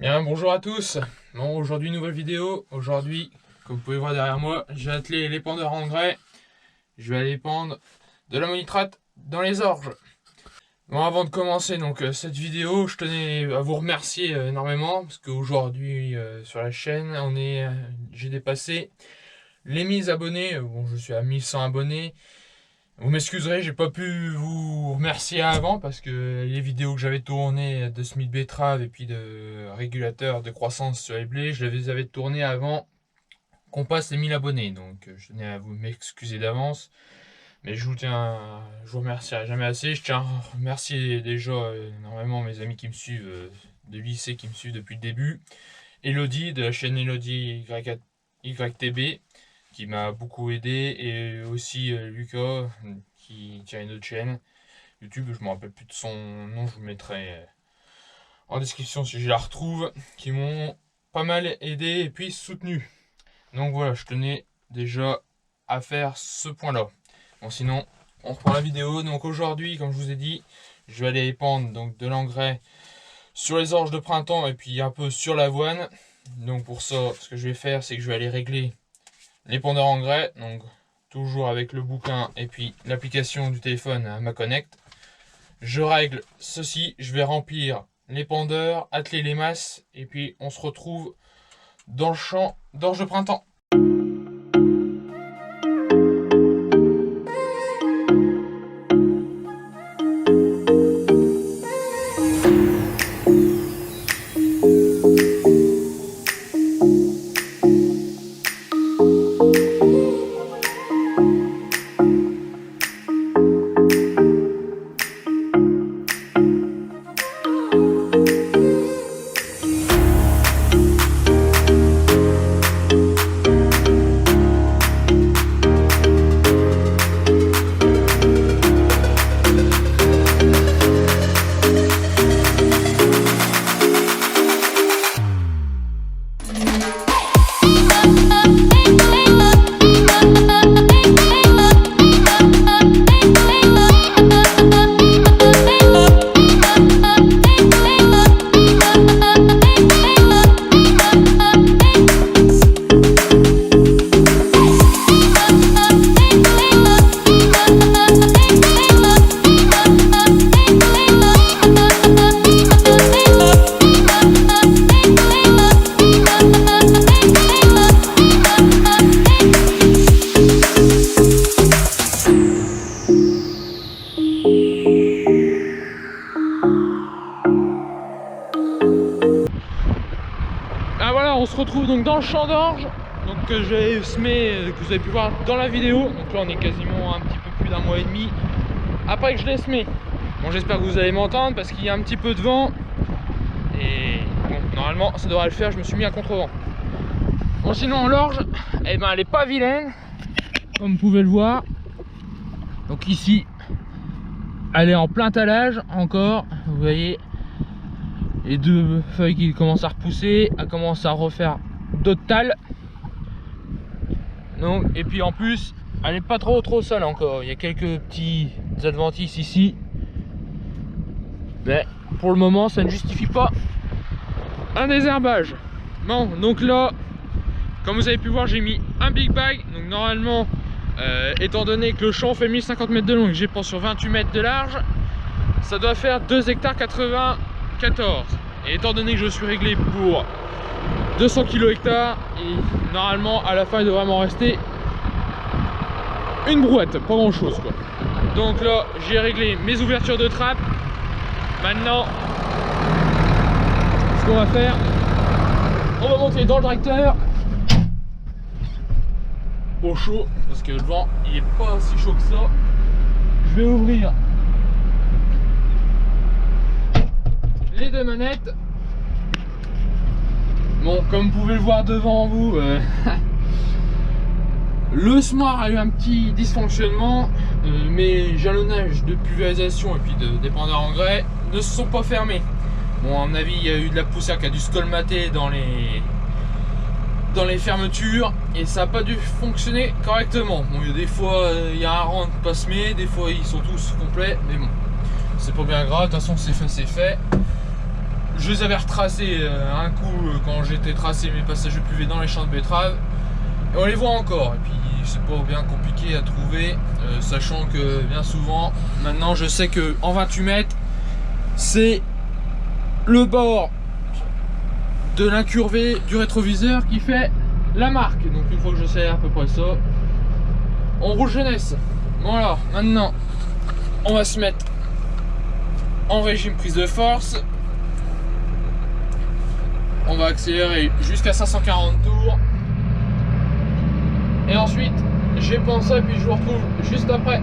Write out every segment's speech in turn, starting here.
Bien, bonjour à tous. Bon, aujourd'hui nouvelle vidéo. Aujourd'hui, comme vous pouvez voir derrière moi, j'ai attelé l'épandeur en engrais. Je vais aller épandre de l'ammonitrate dans les orges. Bon, avant de commencer donc cette vidéo, je tenais à vous remercier énormément parce qu'aujourd'hui sur la chaîne, j'ai dépassé les 1000 abonnés. Bon, je suis à 1100 abonnés. Vous m'excuserez, j'ai pas pu vous remercier avant parce que les vidéos que j'avais tournées de semis de betterave et puis de régulateurs de croissance sur les blés, je les avais tournées avant qu'on passe les 1000 abonnés. Donc je tenais à vous m'excuser d'avance. Mais je vous remercierai jamais assez. Je tiens à remercier déjà énormément mes amis qui me suivent de lycée, qui me suivent depuis le début. Elodie de la chaîne Elodie YTB, qui m'a beaucoup aidé, et aussi Lucas qui tient une autre chaîne YouTube, je me rappelle plus de son nom, je vous mettrai en description si je la retrouve, qui m'ont pas mal aidé et puis soutenu. Donc voilà, je tenais déjà à faire ce point là. Bon, sinon on reprend la vidéo. Donc aujourd'hui, comme je vous ai dit, je vais aller épandre donc de l'engrais sur les orges de printemps et puis un peu sur l'avoine. Donc pour ça, ce que je vais faire, c'est que je vais aller régler l'épandeur engrais, donc toujours avec le bouquin et puis l'application du téléphone à ma Connect. Je règle ceci, je vais remplir l'épandeur, atteler les masses et puis on se retrouve dans le champ d'orge de printemps. Ah voilà, on se retrouve donc dans le champ d'orge, donc que j'ai semé, que vous avez pu voir dans la vidéo. Donc là on est quasiment un petit peu plus d'un mois et demi après que je l'ai semé. Bon, j'espère que vous allez m'entendre parce qu'il y a un petit peu de vent et bon, normalement ça devrait le faire. Je me suis mis à contre-vent. Bon, sinon l'orge, eh ben, elle est pas vilaine comme vous pouvez le voir. Donc ici elle est en plein talage encore, vous voyez. Les deux feuilles qui commencent à repousser, elle commence à refaire d'autres tales. Donc, et puis en plus, elle n'est pas trop sale encore. Il y a quelques petits adventices ici. Mais pour le moment, ça ne justifie pas un désherbage. Bon, donc là, comme vous avez pu voir, j'ai mis un big bag. Donc normalement, étant donné que le champ fait 1050 mètres de long et que j'ai pas sur 28 mètres de large, ça doit faire 2 hectares 80. 14. Et étant donné que je suis réglé pour 200 kg hectare, et normalement à la fin il devrait m'en rester une brouette, pas grand chose quoi. Donc là j'ai réglé mes ouvertures de trappe. Maintenant ce qu'on va faire, on va monter dans le tracteur au chaud parce que le vent il est pas si chaud que ça. Je vais ouvrir les deux manettes. Bon, comme vous pouvez le voir devant vous, le semoir a eu un petit dysfonctionnement. Mes jalonnages de pulvérisation et puis d'épandeur engrais ne se sont pas fermés. Bon, à mon avis, il y a eu de la poussière qui a dû se colmater dans les fermetures et ça n'a pas dû fonctionner correctement. Bon, des fois il y a un rang pas semé, des fois ils sont tous complets, mais bon, c'est pas bien grave, de toute façon c'est fait, c'est fait. je les avais retracés un coup quand j'étais tracé mes passages de PV dans les champs de betteraves. Et on les voit encore. Et puis c'est pas bien compliqué à trouver, sachant que bien souvent, maintenant je sais que en 28 mètres, c'est le bord de l'incurvé du rétroviseur qui fait la marque. Donc une fois que je sais à peu près ça, on roule jeunesse. Voilà, maintenant on va se mettre en régime prise de force. On va accélérer jusqu'à 540 tours. Et ensuite, j'ai pensé et puis je vous retrouve juste après.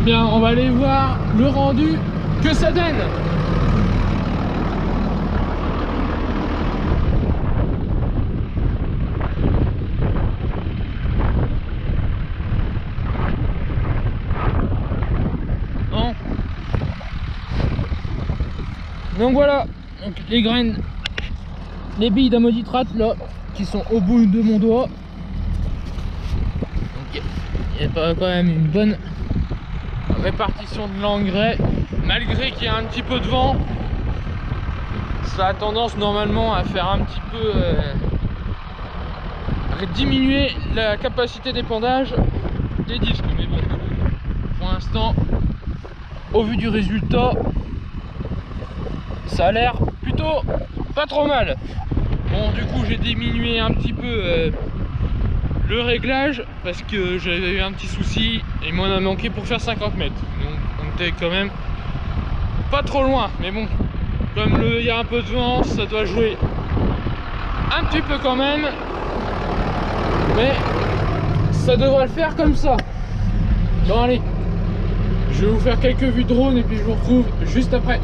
On va aller voir le rendu que ça donne. Bon. Donc voilà, donc les graines, les billes d'ammonitrate là, qui sont au bout de mon doigt. Donc il y a pas quand même une bonne répartition de l'engrais, malgré qu'il y a un petit peu de vent. Ça a tendance normalement à faire un petit peu diminuer la capacité d'épandage des disques, mais bon, pour l'instant, au vu du résultat, ça a l'air plutôt pas trop mal. Bon, du coup j'ai diminué un petit peu le réglage parce que j'avais eu un petit souci et il m'en a manqué pour faire 50 mètres. Donc on était quand même pas trop loin, mais bon, comme il y a un peu de vent, ça doit jouer un petit peu quand même, mais ça devrait le faire comme ça. Bon allez, je vais vous faire quelques vues drone et puis je vous retrouve juste après.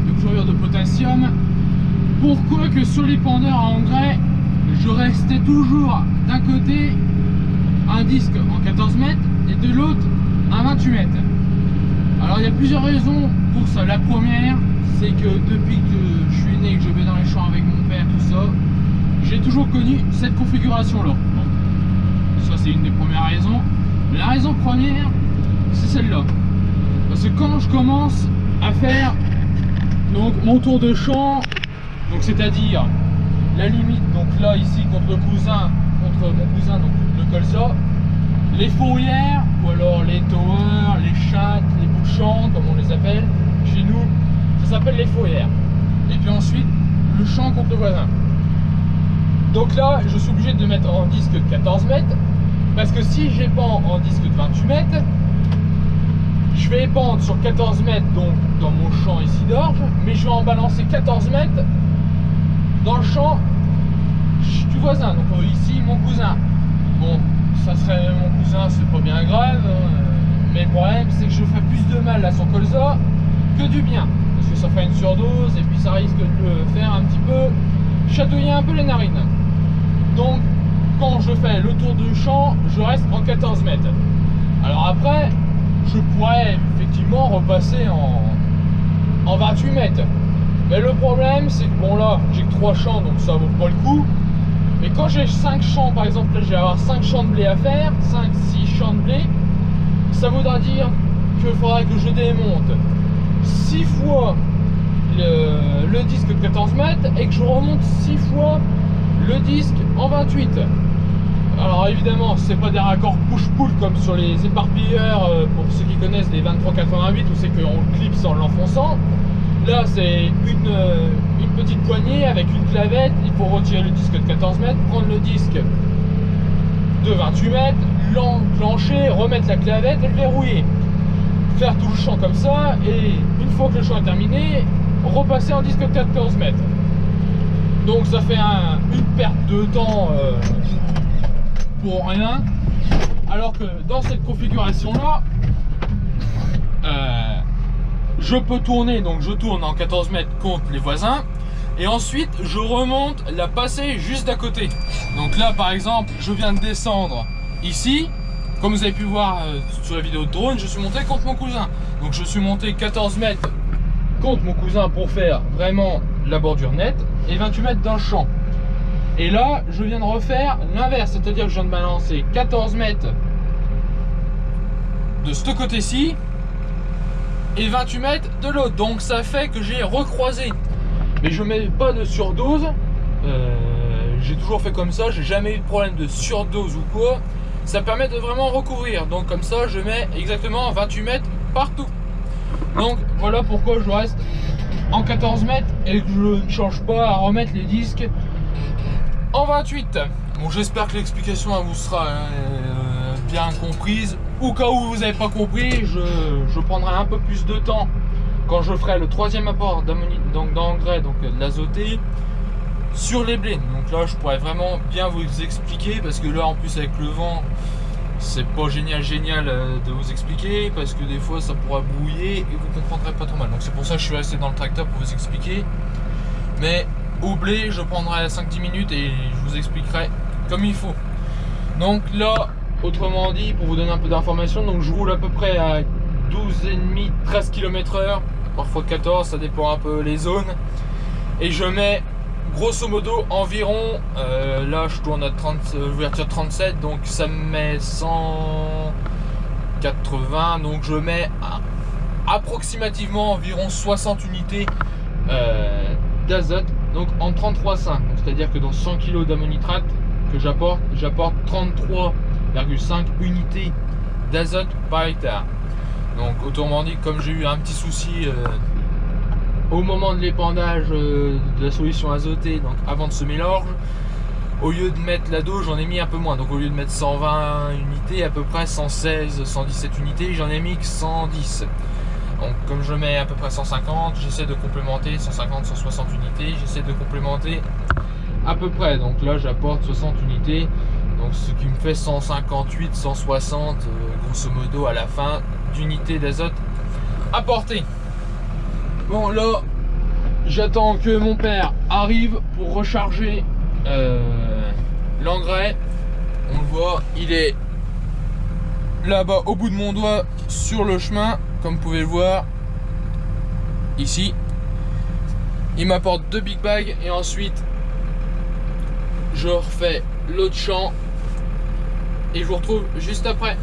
De chlorure de potassium, pourquoi que sur l'épandeur à engrais je restais toujours d'un côté un disque en 14 mètres et de l'autre un 28 mètres. Alors il y a plusieurs raisons pour ça. La première, c'est que depuis que je suis né, que je vais dans les champs avec mon père, tout ça, j'ai toujours connu cette configuration là. Bon, ça c'est une des premières raisons. Mais la raison première, c'est celle-là. Parce que quand je commence à faire donc mon tour de champ, donc c'est-à-dire la limite, donc là ici contre mon cousin, donc le colza, les fourrières ou alors les towers, les chattes, les bouts de champ comme on les appelle chez nous, ça s'appelle les fourrières. Et puis ensuite le champ contre le voisin. Donc là je suis obligé de mettre en disque de 14 mètres parce que si j'ai pas en disque de 28 mètres, je vais épandre sur 14 mètres donc dans mon champ ici d'orge, mais je vais en balancer 14 mètres dans le champ du voisin, donc ici mon cousin. Bon, ça serait mon cousin, c'est pas bien grave, mais le problème c'est que je ferai plus de mal à son colza que du bien, parce que ça ferait une surdose et puis ça risque de le faire un petit peu chatouiller un peu les narines. Donc quand je fais le tour du champ, je reste en 14 mètres. Alors après, je pourrais effectivement repasser en 28 mètres. Mais le problème, c'est que bon là, j'ai que 3 champs, donc ça vaut pas le coup. Mais quand j'ai 5 champs, par exemple, là je vais avoir 5 champs de blé à faire, 5-6 champs de blé, ça voudra dire qu'il faudra que je démonte 6 fois le disque de 14 mètres et que je remonte 6 fois le disque en 28. Alors évidemment, c'est pas des raccords push-pull comme sur les éparpilleurs, pour ceux qui connaissent les 2388, où c'est qu'on le clipse en l'enfonçant. Là, c'est une petite poignée avec une clavette. Il faut retirer le disque de 14 mètres, prendre le disque de 28 mètres, l'enclencher, remettre la clavette et le verrouiller. Faire tout le champ comme ça, et une fois que le champ est terminé, repasser en disque de 14 mètres. Donc ça fait une perte de temps pour rien, alors que dans cette configuration là je peux tourner, donc je tourne en 14 mètres contre les voisins et ensuite je remonte la passée juste d'à côté. Donc là par exemple je viens de descendre ici, comme vous avez pu voir sur la vidéo de drone, je suis monté contre mon cousin, donc je suis monté 14 mètres contre mon cousin pour faire vraiment la bordure nette et 28 mètres dans le champ. Et là, je viens de refaire l'inverse, c'est-à-dire que je viens de balancer 14 mètres de ce côté-ci et 28 mètres de l'autre. Donc ça fait que j'ai recroisé. Mais je mets pas de surdose. J'ai toujours fait comme ça, j'ai jamais eu de problème de surdose ou quoi. Ça permet de vraiment recouvrir. Donc comme ça, je mets exactement 28 mètres partout. Donc voilà pourquoi je reste en 14 mètres et que je ne change pas à remettre les disques en 28. Bon, j'espère que l'explication vous sera bien comprise. Au cas où vous n'avez pas compris, je prendrai un peu plus de temps quand je ferai le troisième apport d'engrais, donc de l'azoté, sur les blés. Donc là, je pourrais vraiment bien vous expliquer, parce que là, en plus avec le vent, c'est pas génial de vous expliquer, parce que des fois, ça pourra brouiller et vous comprendrez pas trop mal. Donc c'est pour ça que je suis resté dans le tracteur pour vous expliquer. Mais au blé, je prendrai 5-10 minutes et je vous expliquerai comme il faut. Donc là, autrement dit, pour vous donner un peu d'informations, donc je roule à peu près à 12,5-13 km/h, parfois 14, ça dépend un peu les zones. Et je mets grosso modo environ, là je tourne à 37, donc ça me met 180, donc je mets approximativement environ 60 unités d'azote, donc en 33,5, c'est-à-dire que dans 100 kg d'ammonitrate que j'apporte 33,5 unités d'azote par hectare. Donc autrement dit, comme j'ai eu un petit souci au moment de l'épandage de la solution azotée, donc avant de semer l'orge, au lieu de mettre la dose, j'en ai mis un peu moins. Donc au lieu de mettre 120 unités, à peu près 116, 117 unités, j'en ai mis que 110. Donc comme je mets à peu près 150, j'essaie de complémenter 150, 160 unités, j'essaie de complémenter à peu près. Donc là j'apporte 60 unités, donc ce qui me fait 158, 160 grosso modo à la fin d'unités d'azote apportées. Bon là j'attends que mon père arrive pour recharger l'engrais. On le voit, il est là-bas au bout de mon doigt sur le chemin, comme vous pouvez le voir ici. Il m'apporte 2 big bags et ensuite je refais l'autre champ et je vous retrouve juste après.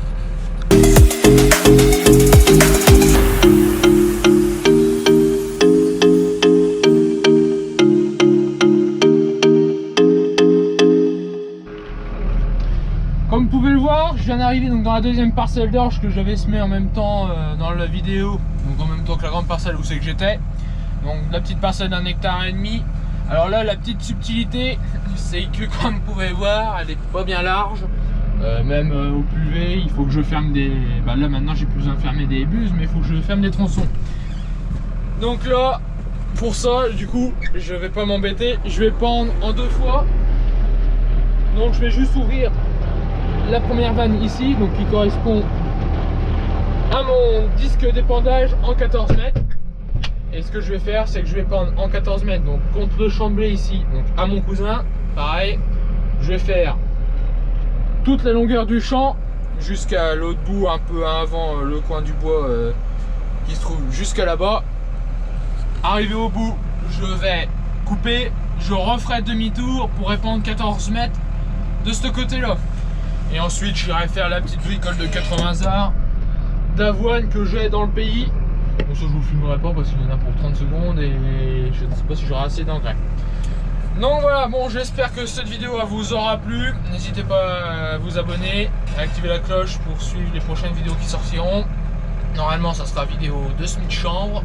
Comme vous pouvez le voir, je viens d'arriver donc dans la deuxième parcelle d'orge que j'avais semé en même temps dans la vidéo, donc en même temps que la grande parcelle où c'est que j'étais. Donc la petite parcelle d'1,5 hectare. Alors là, la petite subtilité, c'est que comme vous pouvez voir, elle est pas bien large. Même au pluvé, il faut que je ferme des... Bah là maintenant j'ai plus besoin de fermer des buses, mais il faut que je ferme des tronçons. Donc là, pour ça, du coup, je vais pas m'embêter, je vais pendre en 2 fois. Donc je vais juste ouvrir la première vanne ici, donc qui correspond à mon disque d'épandage en 14 mètres. Et ce que je vais faire, c'est que je vais pendre en 14 mètres, donc contre le chamblé ici, donc à mon cousin. Pareil, je vais faire toute la longueur du champ jusqu'à l'autre bout, un peu avant le coin du bois qui se trouve jusqu'à là-bas. Arrivé au bout, je vais couper, je referai demi-tour pour répandre 14 mètres de ce côté-là. Et ensuite, j'irai faire la petite bricole de 80 arts d'avoine que j'ai dans le pays. Bon, ça je vous filmerai pas parce qu'il y en a pour 30 secondes et je ne sais pas si j'aurai assez d'engrais. Donc voilà, bon, j'espère que cette vidéo vous aura plu. N'hésitez pas à vous abonner, à activer la cloche pour suivre les prochaines vidéos qui sortiront. Normalement, ça sera vidéo de Smith Chambre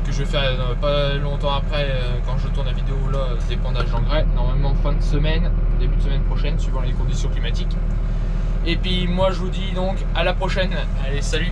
que je vais faire pas longtemps après quand je tourne la vidéo là d'épandage d'engrais. Normalement fin de semaine, début de semaine prochaine, suivant les conditions climatiques. Et puis moi je vous dis donc à la prochaine. Allez, salut!